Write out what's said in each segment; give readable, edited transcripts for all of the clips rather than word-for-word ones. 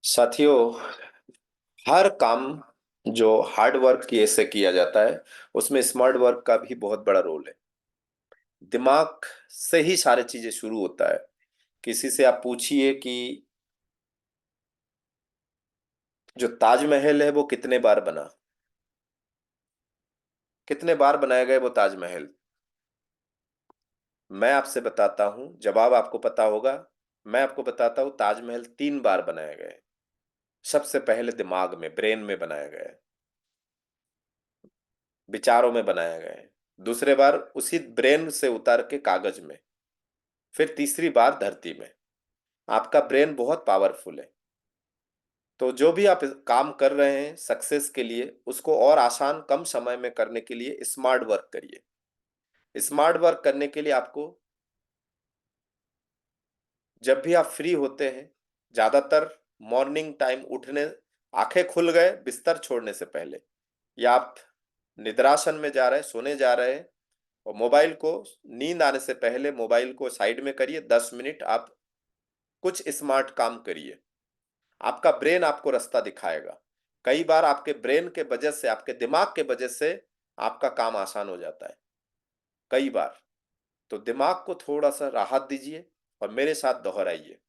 साथियों, हर काम जो हार्ड वर्क की से किया जाता है उसमें स्मार्ट वर्क का भी बहुत बड़ा रोल है। दिमाग से ही सारी चीजें शुरू होता है। किसी से आप पूछिए कि जो ताजमहल है वो कितने बार बना, कितने बार बनाए गए वो ताजमहल। मैं आपसे बताता हूँ, जवाब आपको पता होगा। मैं आपको बताता हूँ, ताजमहल 3 बार बनाए गए। सबसे पहले दिमाग में, ब्रेन में बनाया गया है, विचारों में बनाया गया है। दूसरे बार उसी ब्रेन से उतार के कागज में। फिर तीसरी बार धरती में। आपका ब्रेन बहुत पावरफुल है। तो जो भी आप काम कर रहे हैं सक्सेस के लिए, उसको और आसान कम समय में करने के लिए स्मार्ट वर्क करिए। स्मार्ट वर्क करने के लिए आपको, जब भी आप फ्री होते हैं, ज्यादातर मॉर्निंग टाइम उठने, आंखें खुल गए बिस्तर छोड़ने से पहले, या आप निद्रासन में जा रहे हैं, सोने जा रहे हैं, और मोबाइल को, नींद आने से पहले मोबाइल को साइड में करिए। 10 मिनट आप कुछ स्मार्ट काम करिए। आपका ब्रेन आपको रास्ता दिखाएगा। कई बार आपके ब्रेन के वजह से, आपके दिमाग के वजह से आपका काम आसान हो जाता है, कई बार। तो दिमाग को थोड़ा सा राहत दीजिए और मेरे साथ दोहराइए।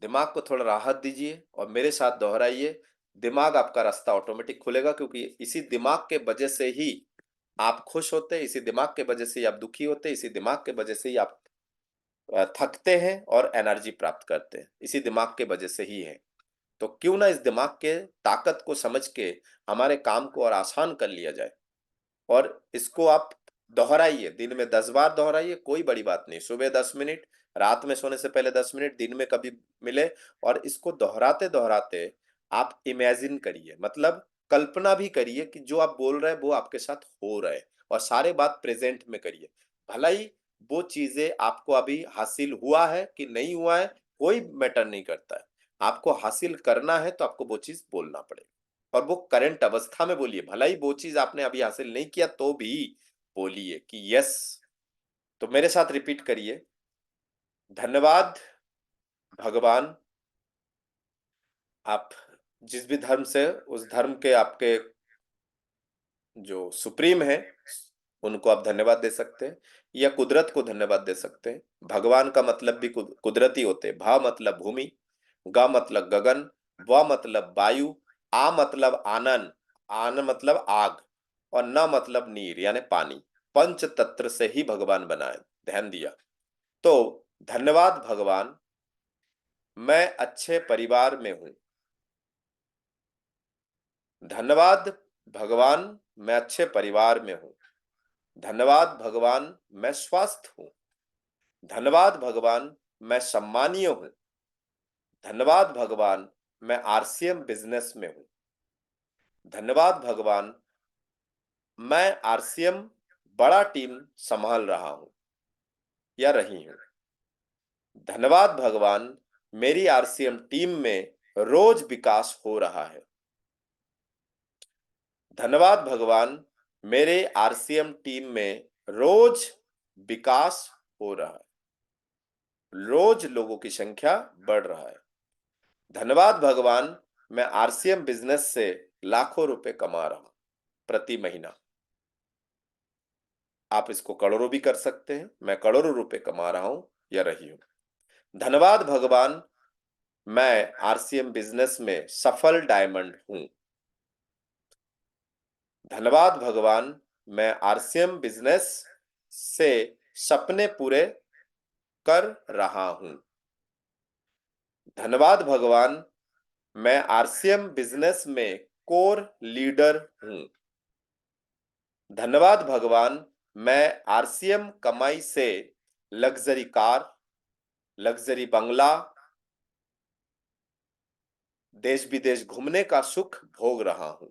दिमाग को थोड़ा राहत दीजिए और मेरे साथ दोहराइए। दिमाग आपका रास्ता ऑटोमेटिक खुलेगा, क्योंकि इसी दिमाग के वजह से ही आप खुश होते हैं, इसी दिमाग के वजह से ही आप दुखी होते हैं, इसी दिमाग के वजह से ही आप थकते हैं और एनर्जी प्राप्त करते हैं, इसी दिमाग के वजह से ही है। तो क्यों ना इस दिमाग के ताकत को समझ के हमारे काम को और आसान कर लिया जाए। और इसको आप दोहराइए, दिन में 10 बार दोहराइए, कोई बड़ी बात नहीं। सुबह 10 मिनट, रात में सोने से पहले 10 मिनट, दिन में कभी मिले। और इसको दोहराते दोहराते आप इमेजिन करिए, मतलब कल्पना भी करिए कि जो आप बोल रहे हैं वो आपके साथ हो रहा है, और सारे बात प्रेजेंट में करिए। भला ही वो चीजें आपको अभी हासिल हुआ है कि नहीं हुआ है, कोई मैटर नहीं करता है। आपको हासिल करना है तो आपको वो चीज बोलना पड़ेगा, और वो करंट अवस्था में बोलिए। भला ही वो चीज आपने अभी हासिल नहीं किया तो भी बोलिए कि यस। तो मेरे साथ रिपीट करिए। धन्यवाद भगवान। आप जिस भी धर्म से, उस धर्म के आपके जो सुप्रीम है, उनको आप धन्यवाद दे सकते हैं, या कुदरत को धन्यवाद दे सकते हैं। भगवान का मतलब भी कुदरती होते हैं। भा मतलब भूमि, ग मतलब गगन, व मतलब वायु, आ मतलब आनंद, आन मतलब आग, और न मतलब नीर यानी पानी। पंच तत्व से ही भगवान बनाए। ध्यान दिया। तो धन्यवाद भगवान, मैं अच्छे परिवार में हूं। धन्यवाद भगवान, मैं अच्छे परिवार में हूं। धन्यवाद भगवान, मैं स्वस्थ हूं। धन्यवाद भगवान, मैं सम्मानीय हूं। धन्यवाद भगवान, मैं आरसीएम बिजनेस में हूं। धन्यवाद भगवान, मैं आरसीएम बड़ा टीम संभाल रहा हूं या रही हूं। धन्यवाद भगवान, मेरी आरसीएम टीम में रोज विकास हो रहा है। धन्यवाद भगवान, मेरे आरसीएम टीम में रोज विकास हो रहा है, रोज लोगों की संख्या बढ़ रहा है। धन्यवाद भगवान, मैं आरसीएम बिजनेस से लाखों रुपए कमा रहा हूं प्रति महीना। आप इसको करोड़ों भी कर सकते हैं। मैं करोड़ों रुपए कमा रहा हूं या रही हूं। धन्यवाद भगवान, मैं आरसीएम बिजनेस में सफल डायमंड हूं। धन्यवाद भगवान, मैं आरसीएम बिजनेस से सपने पूरे कर रहा हूं। धन्यवाद भगवान, मैं आरसीएम बिजनेस में कोर लीडर हूं। धन्यवाद भगवान, मैं आरसीएम कमाई से लग्जरी कार, लग्जरी बंगला, देश विदेश घूमने का सुख भोग रहा हूं।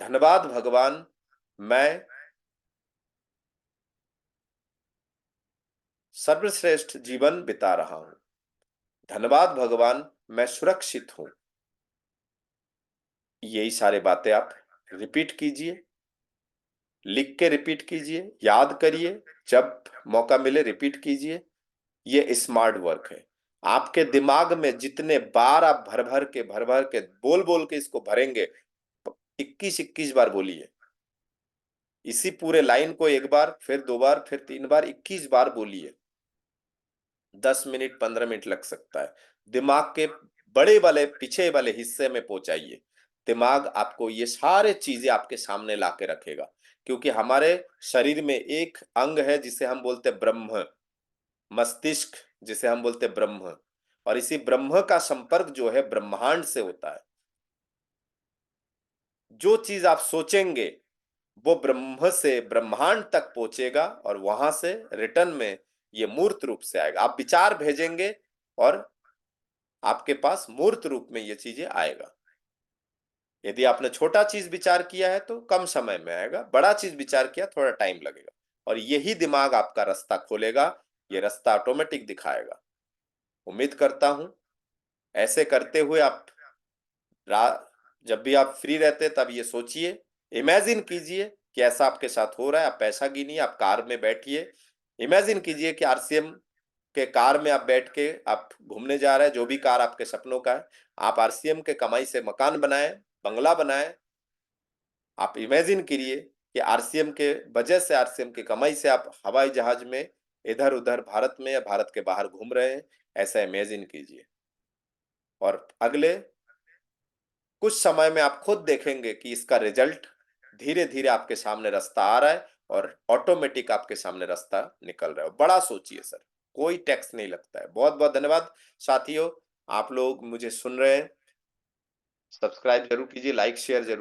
धन्यवाद भगवान, मैं सर्वश्रेष्ठ जीवन बिता रहा हूं। धन्यवाद भगवान, मैं सुरक्षित हूं। यही सारे बातें आप रिपीट कीजिए, लिख के रिपीट कीजिए, याद करिए, जब मौका मिले रिपीट कीजिए। ये स्मार्ट वर्क है। आपके दिमाग में जितने बार आप भर भर के बोल बोल के इसको भरेंगे, 21 बार बोलिए। इसी पूरे लाइन को एक बार, फिर 2 बार, फिर 3 बार, 21 बार बोलिए। 10 मिनट 15 मिनट लग सकता है। दिमाग के बड़े वाले पीछे वाले हिस्से में पहुंचाइए। दिमाग आपको ये सारे चीजें आपके सामने ला के रखेगा, क्योंकि हमारे शरीर में एक अंग है जिसे हम बोलते ब्रह्म, मस्तिष्क जिसे हम बोलते ब्रह्म, और इसी ब्रह्म का संपर्क जो है ब्रह्मांड से होता है। जो चीज आप सोचेंगे वो ब्रह्म से ब्रह्मांड तक पहुंचेगा, और वहां से रिटर्न में ये मूर्त रूप से आएगा। आप विचार भेजेंगे और आपके पास मूर्त रूप में ये चीजें आएगा। यदि आपने छोटा चीज विचार किया है तो कम समय में आएगा, बड़ा चीज विचार किया थोड़ा टाइम लगेगा, और यही दिमाग आपका रास्ता खोलेगा, ये रास्ता ऑटोमेटिक दिखाएगा। उम्मीद करता हूं ऐसे करते हुए आप जब भी आप फ्री रहते तब ये सोचिए, इमेजिन कीजिए कि ऐसा आपके साथ हो रहा है। आप पैसा गिनिए, आप कार में बैठिए, इमेजिन कीजिए कि आरसीएम के कार में आप बैठ के आप घूमने जा रहे हैं, जो भी कार आपके सपनों का है। आप आरसीएम के कमाई से मकान बनाए, बंगला बनाए। आप इमेजिन करिए कि आरसीएम के वजह से, आरसीएम की कमाई से आप हवाई जहाज में इधर उधर भारत में या भारत के बाहर घूम रहे हैं। ऐसा इमेजिन कीजिए, और अगले कुछ समय में आप खुद देखेंगे कि इसका रिजल्ट धीरे धीरे आपके सामने रास्ता आ रहा है, और ऑटोमेटिक आपके सामने रास्ता निकल रहा है। बड़ा सोचिए सर, कोई टैक्स नहीं लगता है। बहुत बहुत धन्यवाद साथियों, आप लोग मुझे सुन रहे हैं। सब्सक्राइब जरूर कीजिए, लाइक शेयर जरूर